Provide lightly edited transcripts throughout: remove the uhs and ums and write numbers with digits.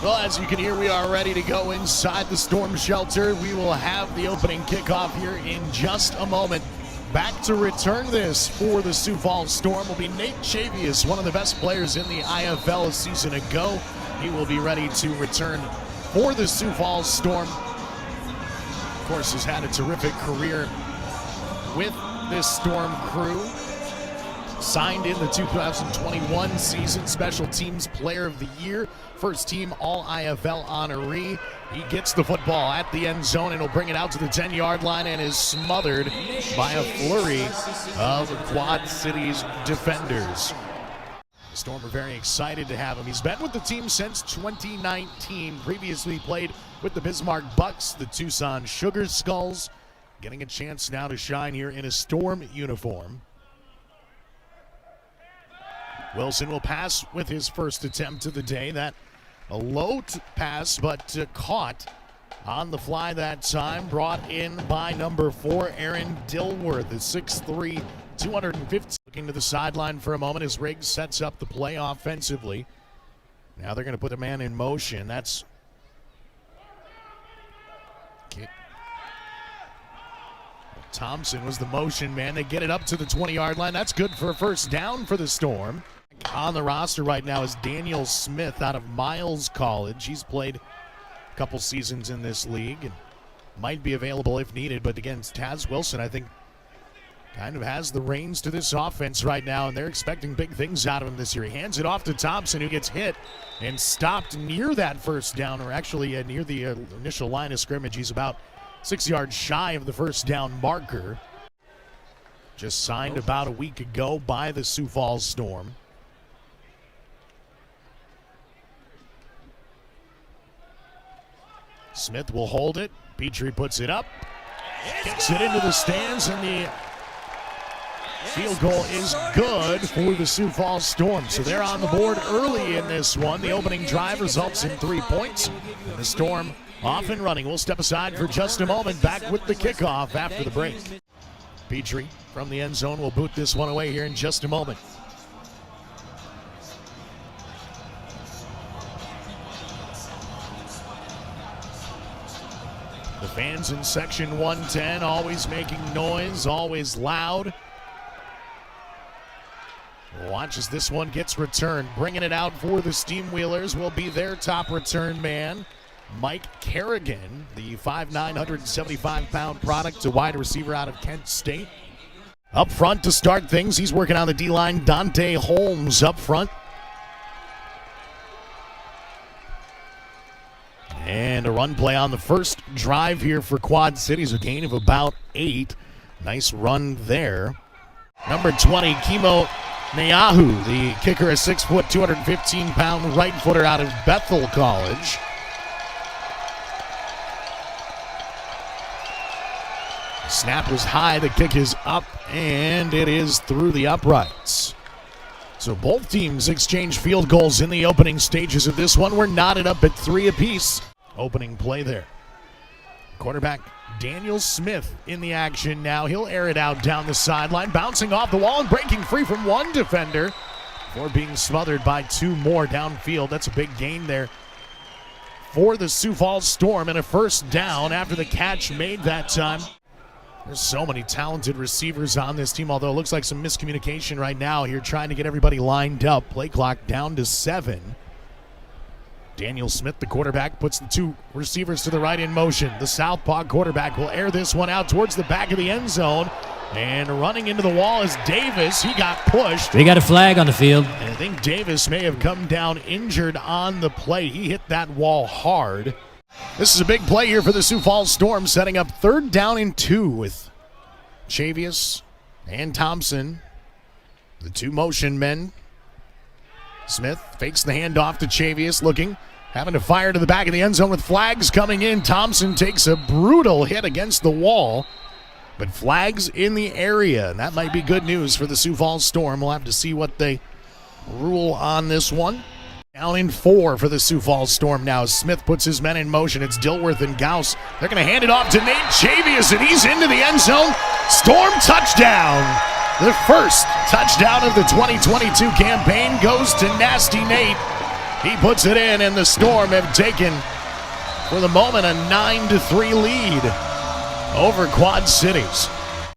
Well, as you can hear, we are ready to go inside the storm shelter. We will have the opening kickoff here in just a moment. Back to return this for the Sioux Falls Storm will be Nate Chavius, one of the best players in the IFL a season ago. He will be ready to return for the Sioux Falls Storm. Of course, has had a terrific career with this Storm crew. Signed in the 2021 season, Special Teams Player of the Year, first team All-IFL honoree. He gets the football at the end zone and will bring it out to the 10-yard line and is smothered by a flurry of Quad Cities defenders. The Storm are very excited to have him. He's been with the team since 2019. Previously played with the Bismarck Bucks, the Tucson Sugar Skulls. Getting a chance now to shine here in a Storm uniform. Wilson will pass with his first attempt of the day. That a low pass, but caught on the fly that time. Brought in by number 4, Aaron Dilworth, a 6'3", 250. Looking to the sideline for a moment as Riggs sets up the play offensively. Now they're going to put a man in motion. That's kick. Thompson was the motion man. They get it up to the 20-yard line. That's good for a first down for the Storm. On the roster right now is Daniel Smith out of Miles College. He's played a couple seasons in this league and might be available if needed. But again, Taz Wilson, I think, kind of has the reins to this offense right now, and they're expecting big things out of him this year. He hands it off to Thompson, who gets hit and stopped near that first down, or actually near the initial line of scrimmage. He's about 6 yards shy of the first down marker. Just signed about a week ago by the Sioux Falls Storm. Smith will hold it. Petrie puts it up. Kicks it into the stands, and the field goal is good for the Sioux Falls Storm. So they're on the board early in this one. The opening drive results in 3 points. And the Storm off and running. We'll step aside for just a moment. Back with the kickoff after the break. Petrie from the end zone will boot this one away here in just a moment. The fans in section 110 always making noise, always loud. Watch as this one gets returned. Bringing it out for the Steamwheelers will be their top return man, Mike Kerrigan, the 5'9", 175-pound product, a wide receiver out of Kent State. Up front to start things, he's working on the D-line. Dante Holmes up front. And a run play on the first drive here for Quad Cities, a gain of about 8. Nice run there. Number 20, Kimo Neahu, the kicker, a 6', 215-pound right footer out of Bethel College. Snap was high, the kick is up, and it is through the uprights. So both teams exchange field goals in the opening stages of this one. We're knotted up at 3 apiece. Opening play there. Quarterback Daniel Smith in the action now. He'll air it out down the sideline, bouncing off the wall and breaking free from one defender before being smothered by 2 more downfield. That's a big gain there for the Sioux Falls Storm, and a first down after the catch made that time. There's so many talented receivers on this team, although it looks like some miscommunication right now here, trying to get everybody lined up. Play clock down to 7. Daniel Smith, the quarterback, puts the 2 receivers to the right in motion. The southpaw quarterback will air this one out towards the back of the end zone. And running into the wall is Davis. He got pushed. They got a flag on the field. And I think Davis may have come down injured on the play. He hit that wall hard. This is a big play here for the Sioux Falls Storm, setting up 3rd down and 2 with Chavius and Thompson, the 2 motion men. Smith fakes the handoff to Chavius, looking, having to fire to the back of the end zone with flags coming in. Thompson takes a brutal hit against the wall, but flags in the area, and that might be good news for the Sioux Falls Storm. We'll have to see what they rule on this one. Down in 4 for the Sioux Falls Storm now. Smith puts his men in motion. It's Dilworth and Gauss. They're going to hand it off to Nate Chavius, and he's into the end zone. Storm touchdown. The first touchdown of the 2022 campaign goes to Nasty Nate. He puts it in, and the Storm have taken, for the moment, a 9-3 lead over Quad Cities.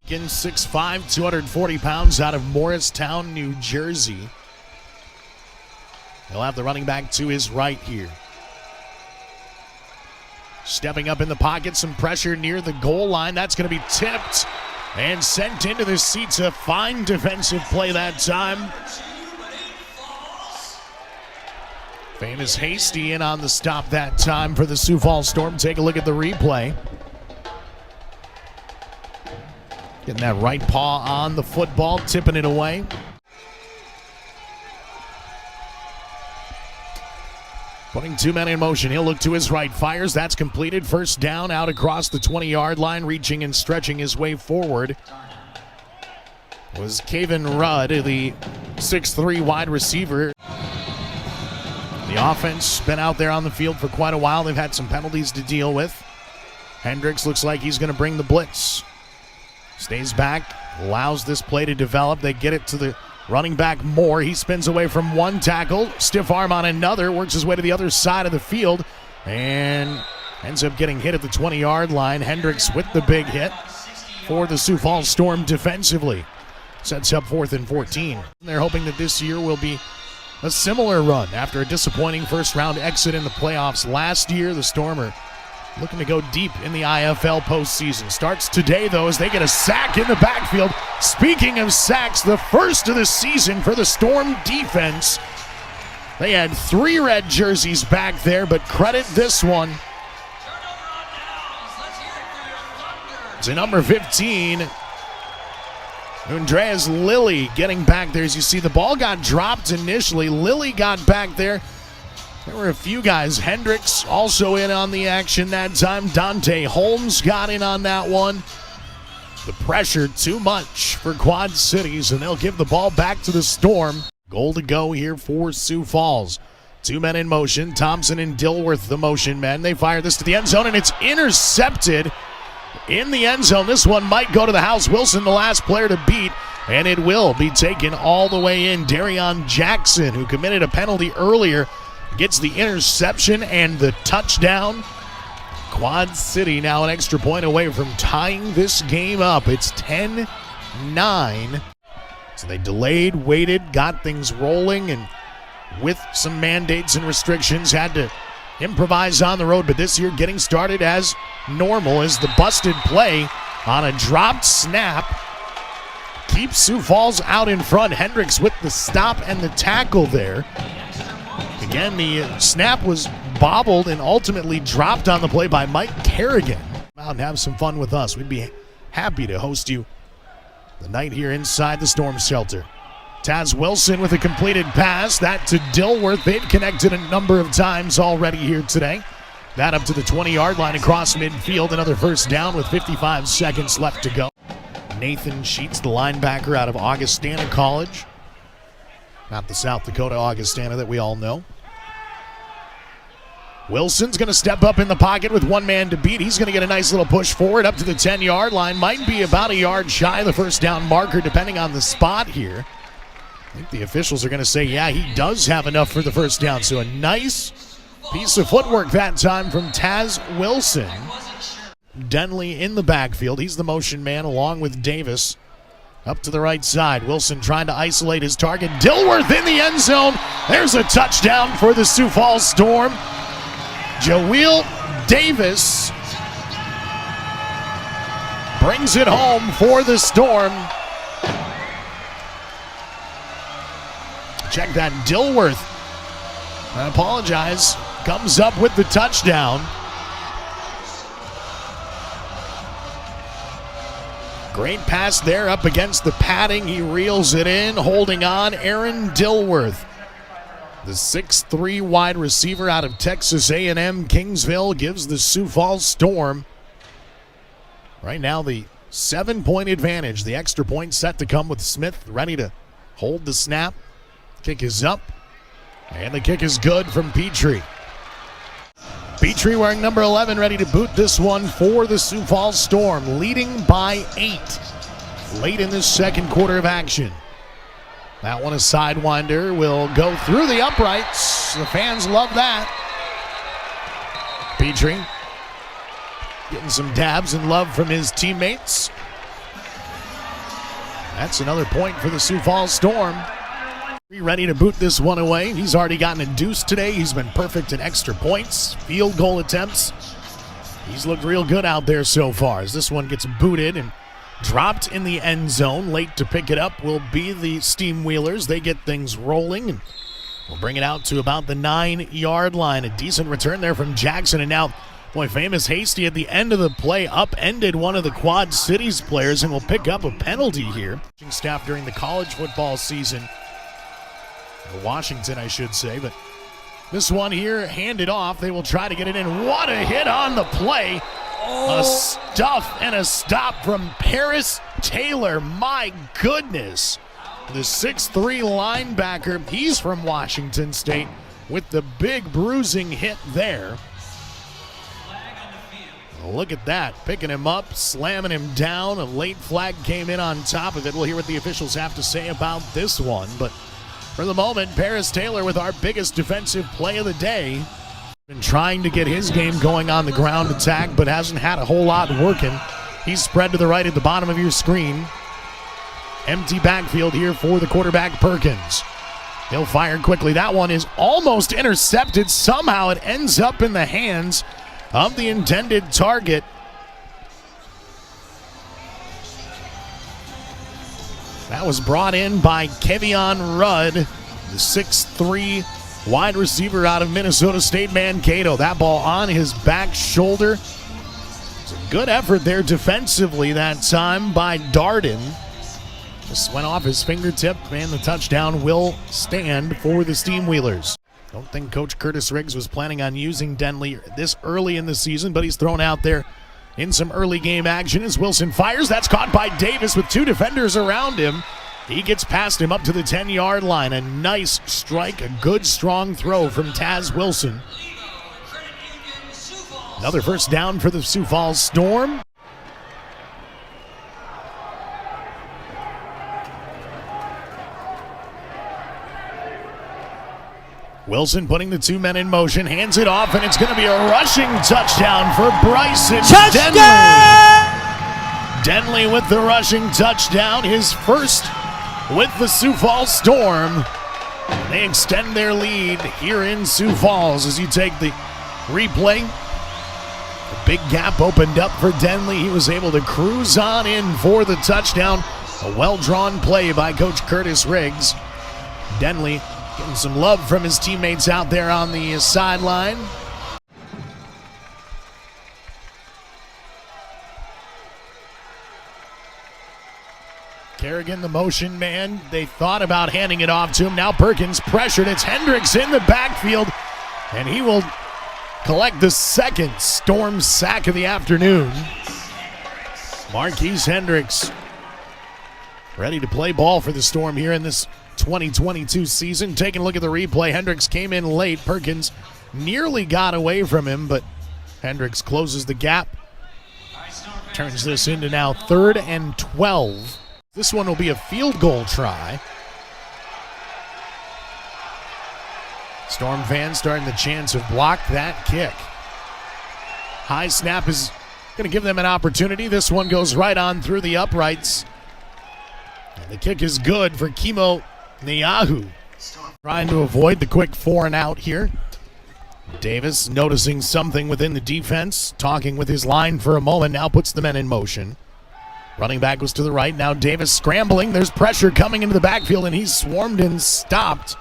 6'5", 240 pounds out of Morristown, New Jersey. He'll have the running back to his right here. Stepping up in the pocket, some pressure near the goal line. That's going to be tipped and sent into the seats. A fine defensive play that time. Famous Hasty in on the stop that time for the Sioux Falls Storm. Take a look at the replay. Getting that right paw on the football, tipping it away. Putting two men in motion. He'll look to his right, fires. That's completed. First down out across the 20-yard line, reaching and stretching his way forward was Kaven Rudd, the 6'3" wide receiver. The offense been out there on the field for quite a while. They've had some penalties to deal with. Hendricks looks like he's going to bring the blitz. Stays back, allows this play to develop. They get it to the running back Moore. He spins away from one tackle, stiff arm on another, works his way to the other side of the field, and ends up getting hit at the 20-yard line. Hendricks with the big hit for the Sioux Falls Storm defensively. Sets up 4th and 14. They're hoping that this year will be a similar run after a disappointing first-round exit in the playoffs last year. The Storm are looking to go deep in the IFL postseason. Starts today, though, as they get a sack in the backfield. Speaking of sacks, the first of the season for the Storm defense. They had 3 red jerseys back there, but credit this one to number 15, Andreas Lilly, getting back there. As you see, the ball got dropped initially. Lilly got back there. There were a few guys. Hendricks also in on the action that time. Dante Holmes got in on that one. The pressure too much for Quad Cities, and they'll give the ball back to the Storm. Goal to go here for Sioux Falls. 2 men in motion. Thompson and Dilworth, the motion men. They fire this to the end zone, and it's intercepted in the end zone. This one might go to the house. Wilson, the last player to beat, and it will be taken all the way in. Darion Jackson, who committed a penalty earlier, gets the interception and the touchdown. Quad City now an extra point away from tying this game up. It's 10-9. So they delayed, waited, got things rolling, and with some mandates and restrictions, had to improvise on the road. But this year getting started as normal as the busted play on a dropped snap keeps Sioux Falls out in front. Hendricks with the stop and the tackle there. Again, the snap was bobbled and ultimately dropped on the play by Mike Kerrigan. Come out and have some fun with us. We'd be happy to host you the night here inside the Storm Shelter. Taz Wilson with a completed pass. That to Dilworth. They've connected a number of times already here today. That up to the 20-yard line across midfield. Another first down with 55 seconds left to go. Nathan Sheets, the linebacker out of Augustana College. Not the South Dakota Augustana that we all know. Wilson's going to step up in the pocket with one man to beat. He's going to get a nice little push forward up to the 10-yard line. Might be about a yard shy of the first down marker depending on the spot here. I think the officials are going to say, yeah, he does have enough for the first down. So a nice piece of footwork that time from Taz Wilson. Denley in the backfield. He's the motion man along with Davis. Up to the right side. Wilson trying to isolate his target. Dilworth in the end zone. There's a touchdown for the Sioux Falls Storm. Jawiel Davis brings it home for the Storm. Check that. Dilworth, I apologize, comes up with the touchdown. Great pass there up against the padding. He reels it in, holding on. Aaron Dilworth, the 6'3" wide receiver out of Texas A&M Kingsville, gives the Sioux Falls Storm right now the 7-point advantage. The extra point set to come with Smith ready to hold the snap. Kick is up, and the kick is good from Petrie. Petrie wearing number 11, ready to boot this one for the Sioux Falls Storm, leading by 8 late in this second quarter of action. That one, a sidewinder, will go through the uprights The fans love that. Petrie getting some dabs and love from his teammates. That's another point for the Sioux Falls Storm. Ready to boot this one away. He's already gotten a deuce today. He's been perfect at extra points, field goal attempts. He's looked real good out there so far as this one gets booted and dropped in the end zone. Late to pick it up will be the Steamwheelers. They get things rolling and we'll bring it out to about the 9-yard line. A decent return there from Jackson. And now, boy, famous Hasty at the end of the play upended one of the Quad Cities players and will pick up a penalty here. Staff during the college football season, or Washington, I should say, but this one here handed off. They will try to get it in. What a hit on the play. A stuff and a stop from Paris Taylor. My goodness. The 6'3 linebacker, he's from Washington State, with the big bruising hit there. Look at that, picking him up, slamming him down. A late flag came in on top of it. We'll hear what the officials have to say about this one. But for the moment, Paris Taylor with our biggest defensive play of the day. Been trying to get his game going on the ground attack, but hasn't had a whole lot working. He's spread to the right at the bottom of your screen. Empty backfield here for the quarterback, Perkins. He'll fire quickly. That one is almost intercepted. Somehow it ends up in the hands of the intended target. That was brought in by Kevion Rudd, the 6'3 wide receiver out of Minnesota State Mankato. That ball on his back shoulder. It's a good effort there defensively that time by Darden. Just went off his fingertip, and the touchdown will stand for the Steamwheelers. Don't think Coach Curtis Riggs was planning on using Denley this early in the season, but he's thrown out there in some early game action as Wilson fires. That's caught by Davis with two defenders around him. He gets past him up to the 10-yard line. A nice strike, a good strong throw from Taz Wilson. Another first down for the Sioux Falls Storm. Wilson putting the two men in motion, hands it off, and it's going to be a rushing touchdown for Bryson Denley. Denley with the rushing touchdown, his first with the Sioux Falls Storm. They extend their lead here in Sioux Falls as you take the replay. The big gap opened up for Denley. He was able to cruise on in for the touchdown. A well-drawn play by Coach Curtis Riggs. Denley getting some love from his teammates out there on the sideline. Kerrigan, the motion man. They thought about handing it off to him. Now Perkins pressured. It's Hendricks in the backfield, and he will collect the second Storm sack of the afternoon. Marquise Hendricks ready to play ball for the Storm here in this 2022 season. Taking a look at the replay, Hendricks came in late. Perkins nearly got away from him, but Hendricks closes the gap. Turns this into now 3rd and 12. This one will be a field goal try. Storm fans starting the chance to block that kick. High snap is going to give them an opportunity. This one goes right on through the uprights. And the kick is good for Kimo Neahu. Trying to avoid the quick 4 and out here. Davis noticing something within the defense, talking with his line for a moment, now puts the men in motion. Running back was to the right. Now Davis scrambling. There's pressure coming into the backfield, and he's swarmed and stopped.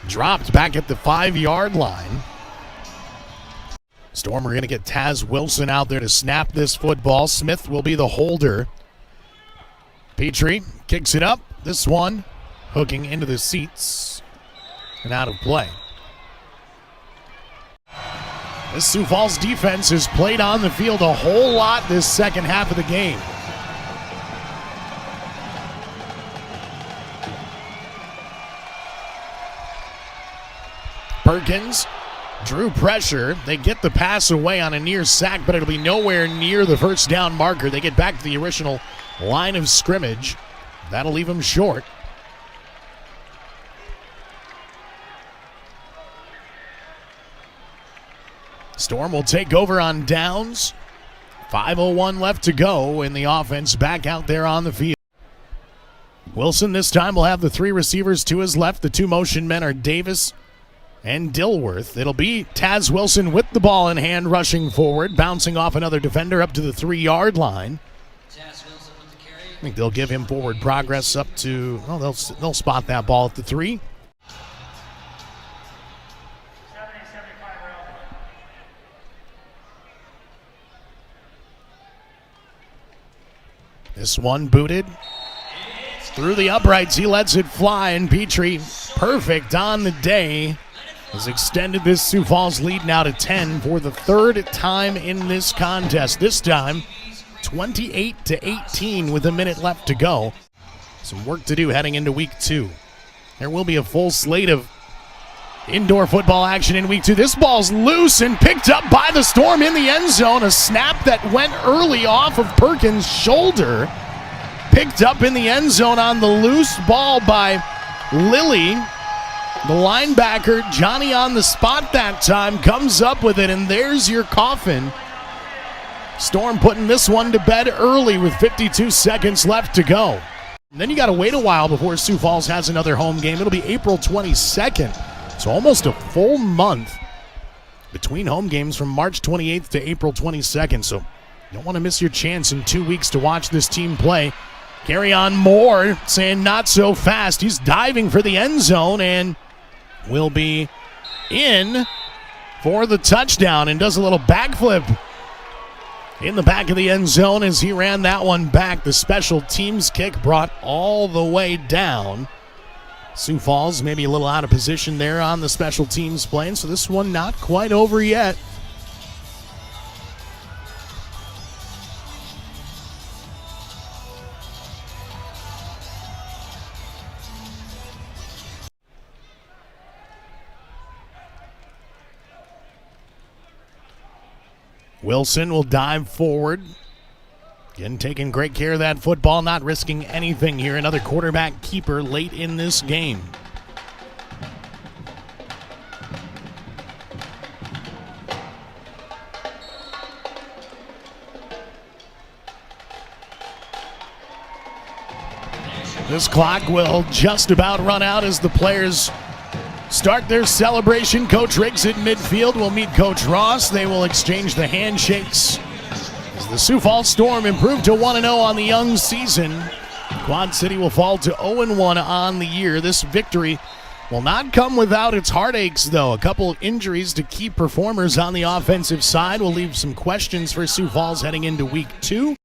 Dropped back at the 5-yard line. Storm are going to get Taz Wilson out there to snap this football. Smith will be the holder. Petrie kicks it up. This one hooking into the seats and out of play. This Sioux Falls defense has played on the field a whole lot this second half of the game. Perkins drew pressure. They get the pass away on a near sack, but it'll be nowhere near the first down marker. They get back to the original line of scrimmage. That'll leave them short. Storm will take over on downs. 5:01 left to go, and the offense back out there on the field. Wilson this time will have the three receivers to his left. The two motion men are Davis and Dilworth. It'll be Taz Wilson with the ball in hand, rushing forward, bouncing off another defender up to the 3-yard line. I think they'll give him forward progress up to, well, they'll spot that ball at the 3. This one booted through the uprights. He lets it fly, and Petrie, perfect on the day, has extended this Sioux Falls lead now to 10 for the third time in this contest. This time, 28-18 with a minute left to go. Some work to do heading into week 2. There will be a full slate of indoor football action in week 2. This ball's loose and picked up by the Storm in the end zone. A snap that went early off of Perkins' shoulder. Picked up in the end zone on the loose ball by Lilly. The linebacker, Johnny on the spot that time, comes up with it, and there's your coffin. Storm putting this one to bed early with 52 seconds left to go. And then you got to wait a while before Sioux Falls has another home game. It'll be April 22nd. So almost a full month between home games from March 28th to April 22nd. So you don't want to miss your chance in 2 weeks to watch this team play. Carry on Moore saying not so fast. He's diving for the end zone and will be in for the touchdown and does a little backflip in the back of the end zone as he ran that one back. The special teams kick brought all the way down. Sioux Falls maybe a little out of position there on the special teams plane, so this one not quite over yet. Wilson will dive forward. Again, taking great care of that football, not risking anything here. Another quarterback keeper late in this game. This clock will just about run out as the players start their celebration. Coach Riggs at midfield will meet Coach Ross. They will exchange the handshakes as the Sioux Falls Storm improve to 1-0 on the young season. Quad City will fall to 0-1 on the year. This victory will not come without its heartaches, though. A couple injuries to key performers on the offensive side will leave some questions for Sioux Falls heading into week 2.